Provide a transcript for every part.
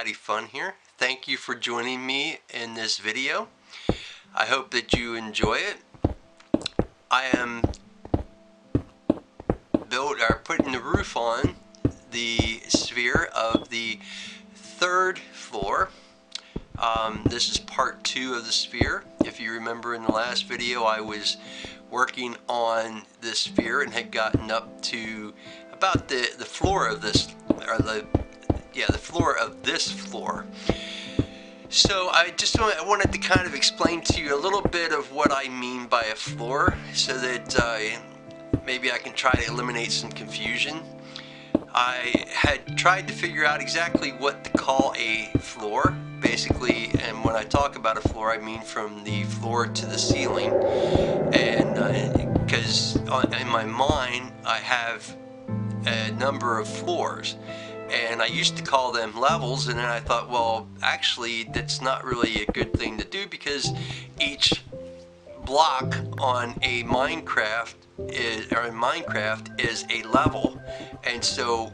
Daddy Fun here. Thank you for joining me in this video. I hope that you enjoy it. I am putting the roof on the sphere of the third floor. This is part 2 of the sphere. If you remember in the last video, I was working on this sphere and had gotten up to about the floor of this, or the floor of this floor. So I wanted to kind of explain to you a little bit of what I mean by a floor, so that maybe I can try to eliminate some confusion. I had tried to figure out exactly what to call a floor, basically, and when I talk about a floor, I mean from the floor to the ceiling. And because in my mind, I have a number of floors, and I used to call them levels, and then I thought, well, actually, that's not really a good thing to do, because each block on a Minecraft is a level. And so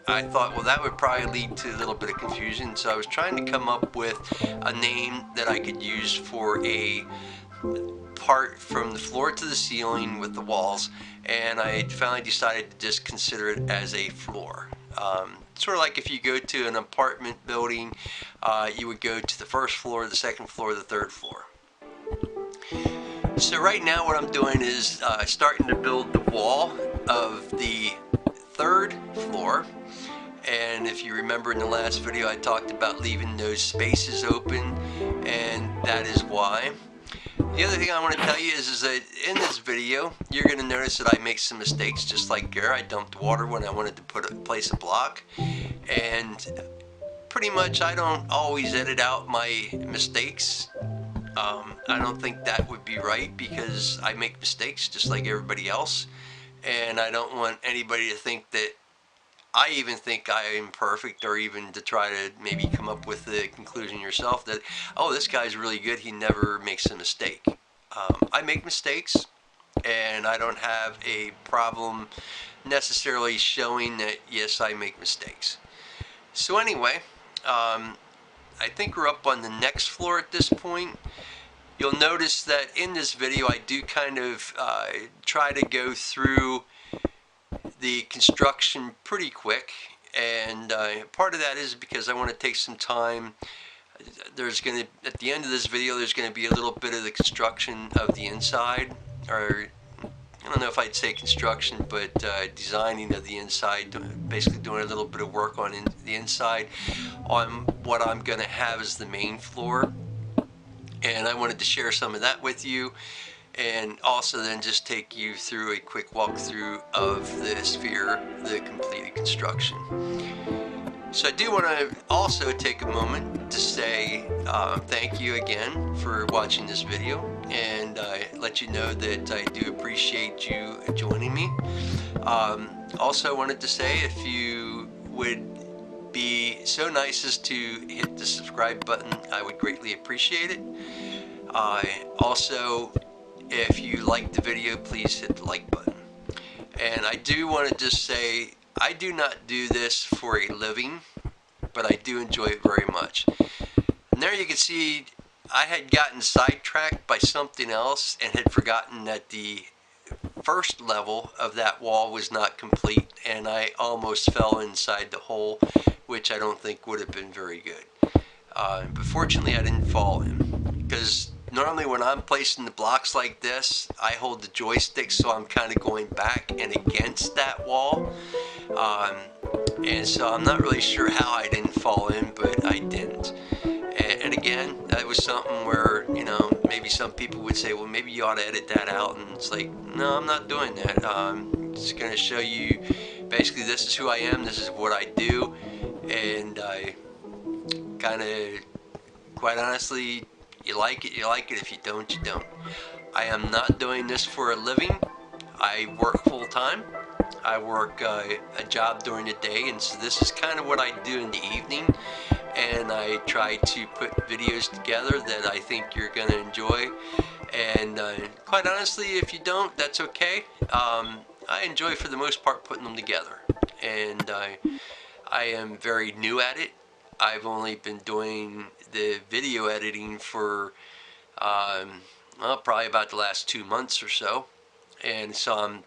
I thought, well, that would probably lead to a little bit of confusion. So I was trying to come up with a name that I could use for a part from the floor to the ceiling with the walls, and I finally decided to just consider it as a floor. Sort of like if you go to an apartment building, you would go to the first floor, the second floor, the third floor. So right now what I'm doing is starting to build the wall of the third floor. And if you remember in the last video, I talked about leaving those spaces open, and that is why. The other thing I want to tell you is that in this video, you're going to notice that I make some mistakes, just like Gare. I dumped water when I wanted to place a block, and pretty much I don't always edit out my mistakes. I don't think that would be right, because I make mistakes just like everybody else, and I don't want anybody to think that I even think I am perfect, or even to try to maybe come up with the conclusion yourself that, oh, this guy's really good, he never makes a mistake. I make mistakes, and I don't have a problem necessarily showing that, yes, I make mistakes. So anyway, I think we're up on the next floor at this point. You'll notice that in this video I do kind of try to go through the construction pretty quick, and part of that is because I want to take some time. At the end of this video, there's going to be a little bit of the construction of the inside, or I don't know if I'd say construction, but designing of the inside, basically doing a little bit of work on the inside on what I'm going to have as the main floor. And I wanted to share some of that with you, and also then just take you through a quick walkthrough of the sphere, the completed construction. So I do want to also take a moment to say thank you again for watching this video, and let you know that I do appreciate you joining me. Also wanted to say, if you would be so nice as to hit the subscribe button, I would greatly appreciate it. Also, if you like the video, please hit the like button. And I do want to just say, I do not do this for a living, but I do enjoy it very much. And there you can see I had gotten sidetracked by something else and had forgotten that the first level of that wall was not complete, and I almost fell inside the hole, which I don't think would have been very good. But fortunately I didn't fall in, because normally when I'm placing the blocks like this, I hold the joystick, so I'm kind of going back and against that wall. And so I'm not really sure how I didn't fall in, but I didn't. And again, that was something where, you know, maybe some people would say, well, maybe you ought to edit that out. And it's like, no, I'm not doing that. I'm just going to show you, basically, this is who I am, this is what I do. And I kind of, quite honestly, you like it, you like it. If you don't, you don't. I am not doing this for a living. I work full time. I work a job during the day, and so this is kind of what I do in the evening. And I try to put videos together that I think you're going to enjoy. And quite honestly, if you don't, that's okay. I enjoy, for the most part, putting them together. And I am very new at it. I've only been doing the video editing for well, probably about the last 2 months or so, and so I'm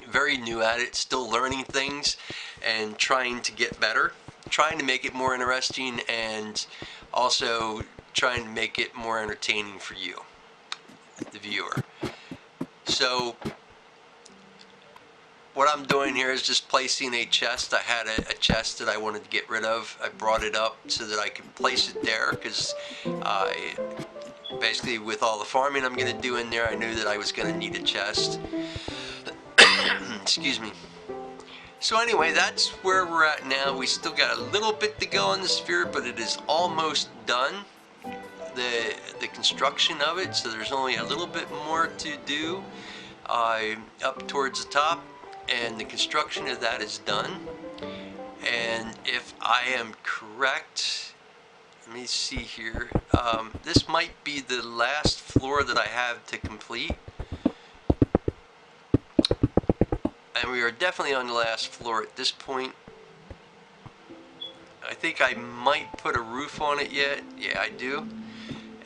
very new at it, still learning things and trying to get better, trying to make it more interesting, and also trying to make it more entertaining for you, the viewer. So what I'm doing here is just placing a chest. I had a chest that I wanted to get rid of. I brought it up so that I could place it there, because basically with all the farming I'm going to do in there, I knew that I was going to need a chest. Excuse me. So anyway, that's where we're at now. We still got a little bit to go on the sphere, but it is almost done, the construction of it. So there's only a little bit more to do up towards the top, and the construction of that is done. And if I am correct, let me see here, this might be the last floor that I have to complete. And we are definitely on the last floor at this point. I think I might put a roof on it yet. Yeah, I do.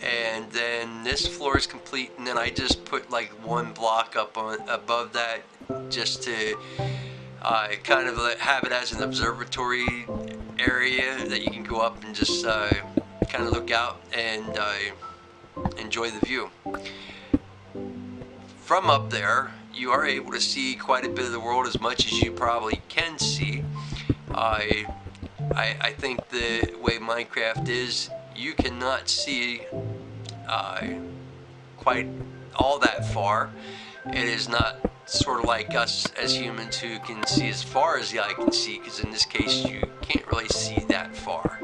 And then this floor is complete, and then I just put like one block up on above that, just to kind of have it as an observatory area that you can go up and just kind of look out and enjoy the view. From up there, you are able to see quite a bit of the world, as much as you probably can see. I think the way Minecraft is, you cannot see quite all that far. It is not sort of like us as humans who can see as far as the eye can see, because in this case you can't really see that far.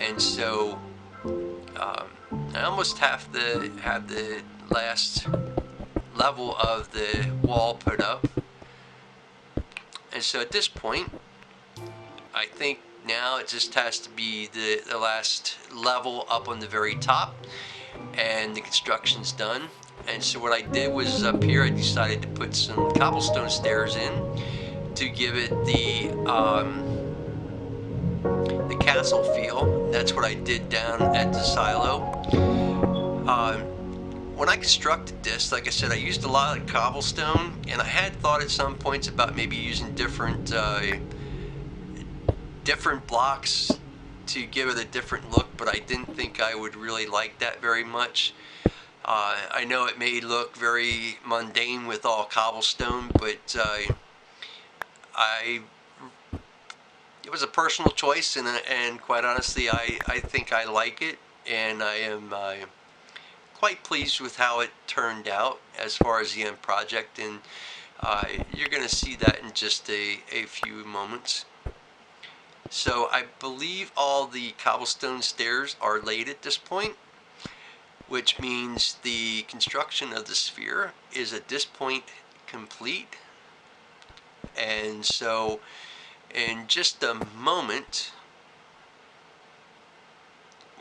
And so I almost have to have the last level of the wall put up. And so at this point, I think now it just has to be the last level up on the very top, and the construction's done. And so what I did was, up here I decided to put some cobblestone stairs in to give it the castle feel. That's what I did down at the silo. When I constructed this, like I said, I used a lot of cobblestone, and I had thought at some points about maybe using different blocks to give it a different look, but I didn't think I would really like that very much. I know it may look very mundane with all cobblestone, but it was a personal choice, and quite honestly, I think I like it, and I am quite pleased with how it turned out as far as the end project, and you're going to see that in just a few moments. So I believe all the cobblestone stairs are laid at this point, which means the construction of the sphere is at this point complete. And so in just a moment,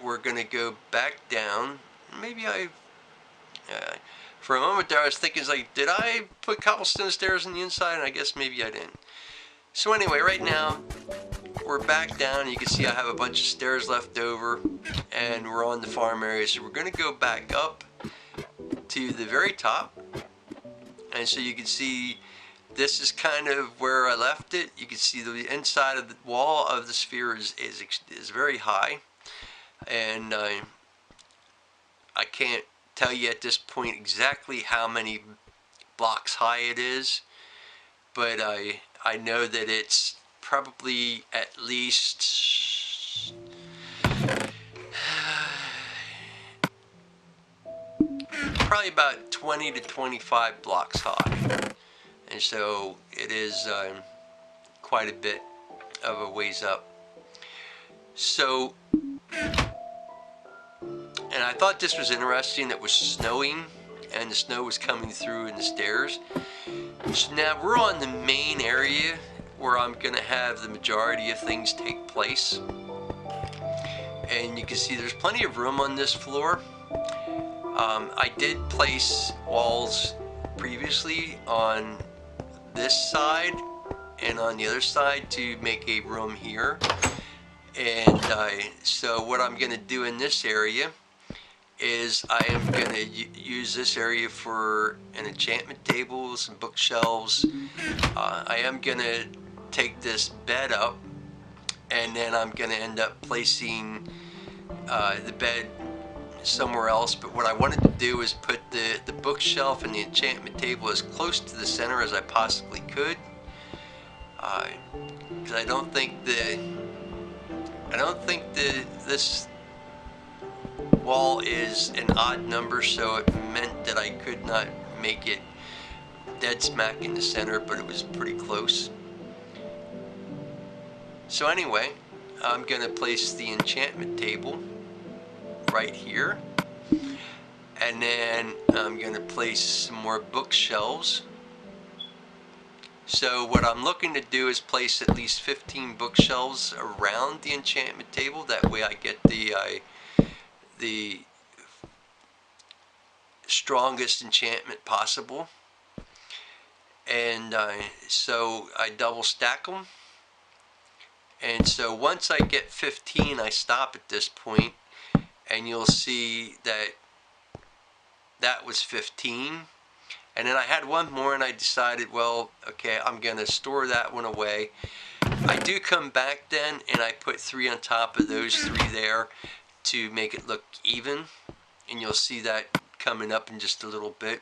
we're going to go back down. Maybe for a moment there I was thinking, like, did I put cobblestone stairs on the inside? And I guess maybe I didn't. So anyway, right now we're back down. You can see I have a bunch of stairs left over, and we're on the farm area. So we're going to go back up to the very top, and so you can see this is kind of where I left it. You can see the inside of the wall of the sphere is very high, and I can't tell you at this point exactly how many blocks high it is, but I know that it's probably at least probably about 20 to 25 blocks high, and so it is quite a bit of a ways up. So, and I thought this was interesting. It was snowing, and the snow was coming through in the stairs. So now we're on the main area where I'm going to have the majority of things take place. And you can see there's plenty of room on this floor. I did place walls previously on this side and on the other side to make a room here. And so what I'm going to do in this area is I am going to use this area for an enchantment table, some bookshelves. I am going to take this bed up, and then I'm going to end up placing the bed somewhere else. But what I wanted to do is put the bookshelf and the enchantment table as close to the center as I possibly could, because I don't think this wall is an odd number, so it meant that I could not make it dead smack in the center, but it was pretty close. So anyway, I'm going to place the enchantment table right here, and then I'm going to place some more bookshelves. So what I'm looking to do is place at least 15 bookshelves around the enchantment table. That way I get the strongest enchantment possible. And so I double stack them. And so once I get 15, I stop at this point, and you'll see that that was 15. And then I had one more, and I decided, well, okay, I'm going to store that one away. I do come back then, and I put 3 on top of those 3 there to make it look even. And you'll see that coming up in just a little bit.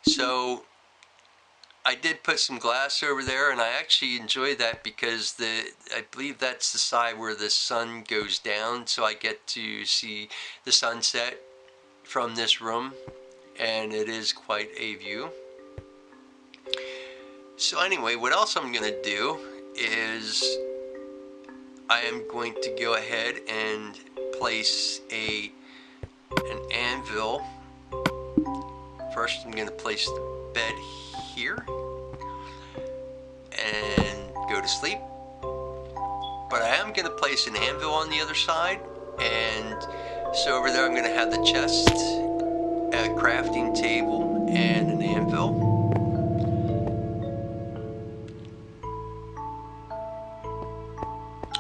So I did put some glass over there, and I actually enjoy that because I believe that's the side where the sun goes down, so I get to see the sunset from this room, and it is quite a view. So anyway, what else I'm going to do is I am going to go ahead and place an anvil. First I'm going to place the bed here and go to sleep. But I am going to place an anvil on the other side, and so over there I'm going to have the chest, a crafting table, and an anvil.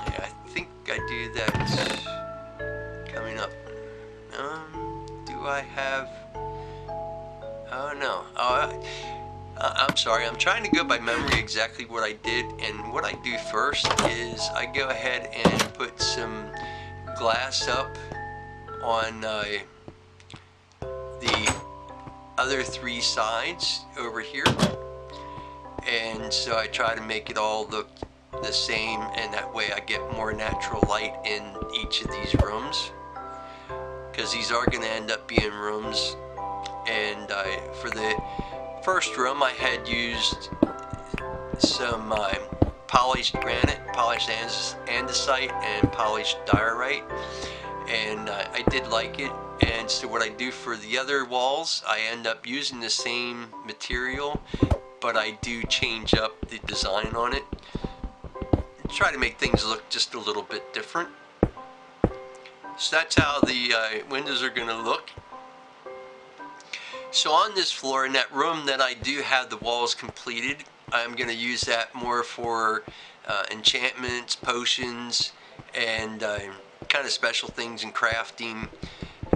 Yeah, I think I do that coming up. Do I have... Oh no. I'm sorry, I'm trying to go by memory exactly what I did, and what I do first is I go ahead and put some glass up on the other 3 sides over here, and so I try to make it all look the same, and that way I get more natural light in each of these rooms, because these are going to end up being rooms. And for the first room I had used some polished granite, polished andesite, and polished diorite, and I did like it. And so what I do for the other walls, I end up using the same material, but I do change up the design on it, try to make things look just a little bit different. So that's how the windows are going to look. So on this floor, in that room that I do have the walls completed, I'm going to use that more for enchantments, potions, and kind of special things in crafting.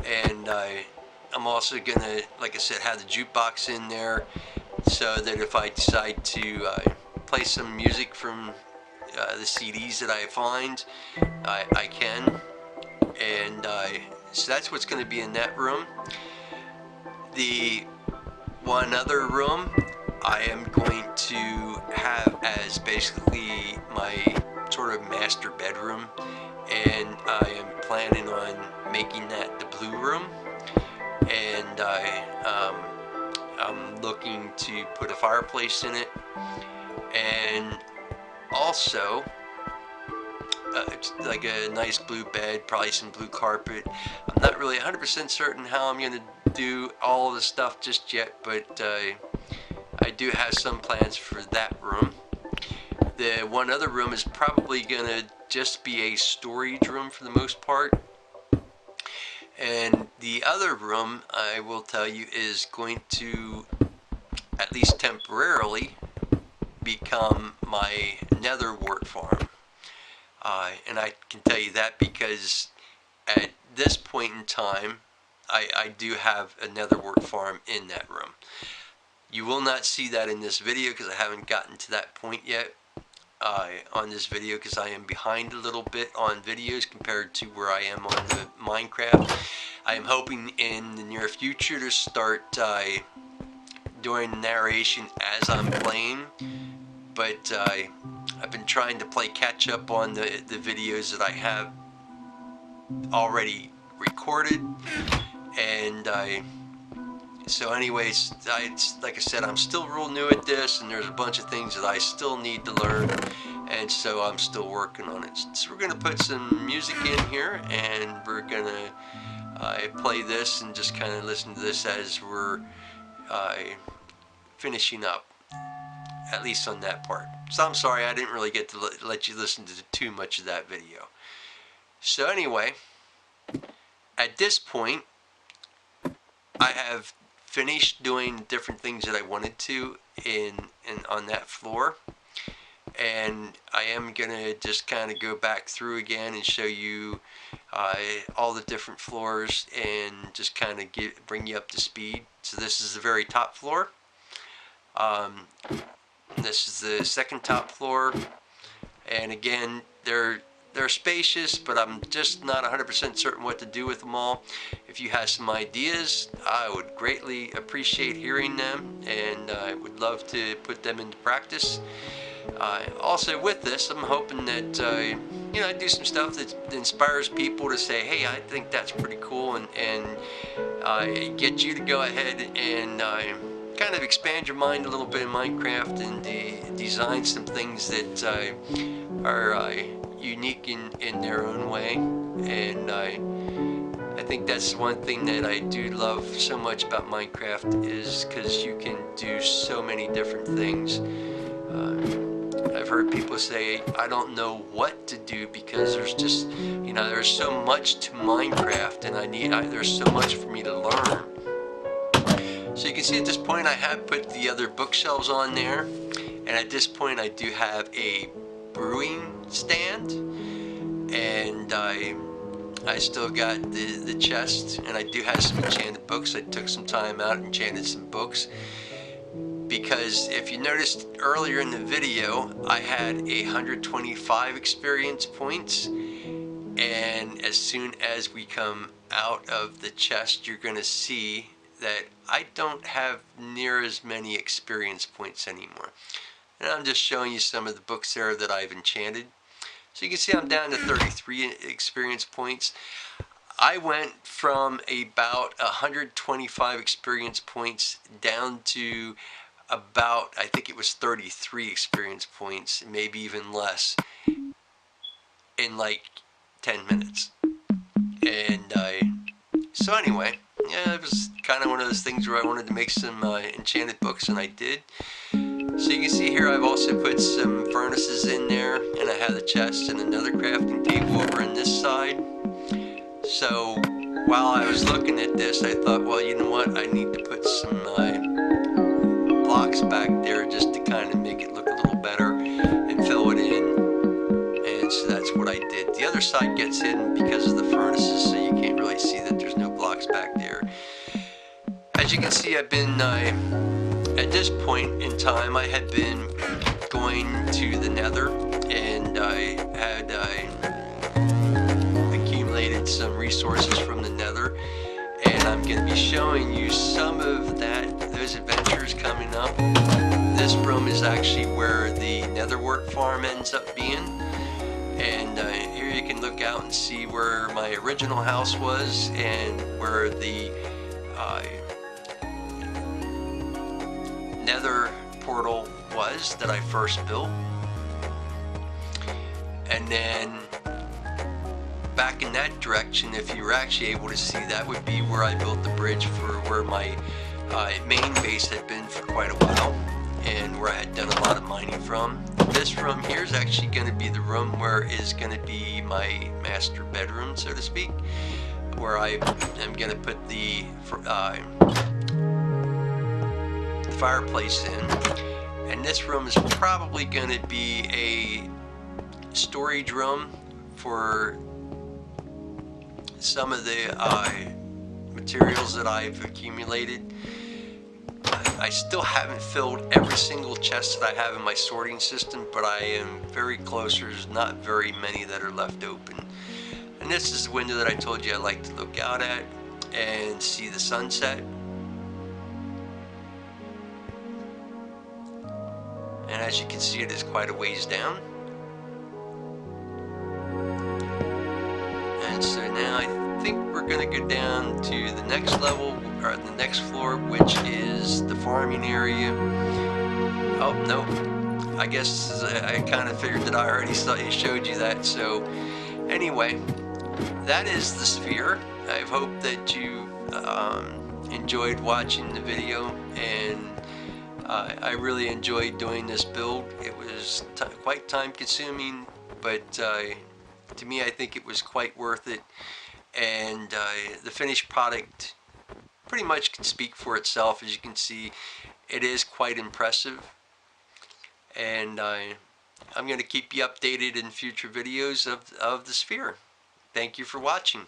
And I'm also going to, like I said, have the jukebox in there, so that if I decide to play some music from the CDs that I find, I can. And so that's what's going to be in that room. The one other room I am going to have as basically my sort of master bedroom, and I am planning on making that the blue room. And I'm looking to put a fireplace in it, and also like a nice blue bed, probably some blue carpet. I'm not really 100% certain how I'm going to do all of the stuff just yet, but I do have some plans for that room. The one other room is probably going to just be a storage room for the most part. And the other room, I will tell you, is going to, at least temporarily, become my nether wart farm. And I can tell you that because at this point in time, I do have a netherwort farm in that room. You will not see that in this video because I haven't gotten to that point yet on this video, because I am behind a little bit on videos compared to where I am on the Minecraft. I am hoping in the near future to start doing narration as I'm playing, but I've been trying to play catch up on the videos that I have already recorded, and so anyways, like I said, I'm still real new at this, and there's a bunch of things that I still need to learn, and so I'm still working on it. So we're gonna put some music in here, and we're gonna play this and just kind of listen to this as we're finishing up, at least on that part. So I'm sorry I didn't really get to let you listen to too much of that video. So anyway, at this point, I have finished doing different things that I wanted to on that floor, and I am gonna just kind of go back through again and show you all the different floors and just kind of bring you up to speed. So this is the very top floor. This is the second top floor, and again, they're spacious, but I'm just not 100% certain what to do with them all. If you have some ideas, I would greatly appreciate hearing them, and I would love to put them into practice. Also with this, I'm hoping that you know, I do some stuff that inspires people to say, hey, I think that's pretty cool, and get you to go ahead and kind of expand your mind a little bit in Minecraft and design some things that are unique in their own way. And I think that's one thing that I do love so much about Minecraft, is because you can do so many different things. I've heard people say, I don't know what to do because there's just, you know, there's so much to Minecraft, and there's so much for me to learn. So you can see at this point I have put the other bookshelves on there, and at this point I do have a brewing stand, and I still got the chest, and I do have some enchanted books. I took some time out and enchanted some books, because if you noticed earlier in the video, I had 125 experience points, and as soon as we come out of the chest, you're going to see that I don't have near as many experience points anymore. And I'm just showing you some of the books there that I've enchanted. So you can see I'm down to 33 experience points. I went from about 125 experience points down to about, I think it was 33 experience points, maybe even less, in like 10 minutes. And so anyway, yeah, it was kind of one of those things where I wanted to make some enchanted books, and I did. So you can see here I've also put some furnaces in there, and I have the chest and another crafting table over on this side. So while I was looking at this, I thought, well, you know what, I need to put some blocks back there just to kind of make it look a little better and fill it in. And so that's what I did. The other side gets hidden because of the furnaces, so you can't really see that there's no blocks back there. As you can see, I've been, at this point in time, I had been going to the Nether, and I had accumulated some resources from the Nether, and I'm going to be showing you some of those adventures coming up. This room is actually where the netherwort farm ends up being, and here you can look out and see where my original house was and where the nether portal was that I first built. And then back in that direction, if you were actually able to see, that would be where I built the bridge for where my main base had been for quite a while, and where I had done a lot of mining from. This room here is actually going to be the room where is going to be my master bedroom, so to speak, where I am going to put the fireplace in. And this room is probably going to be storage room for some of the materials that I've accumulated. I still haven't filled every single chest that I have in my sorting system, but I am very close. There's not very many that are left open. And this is the window that I told you I like to look out at and see the sunset. And as you can see, it is quite a ways down. And so now I think we're going to go down to the next level, or the next floor, which is the farming area. Oh, no. I guess I kind of figured that I already showed you that. So anyway, that is the sphere. I hope that you enjoyed watching the video, and I really enjoyed doing this build. It was quite time consuming, but to me I think it was quite worth it, and the finished product pretty much can speak for itself. As you can see, it is quite impressive, and I'm going to keep you updated in future videos of the sphere. Thank you for watching.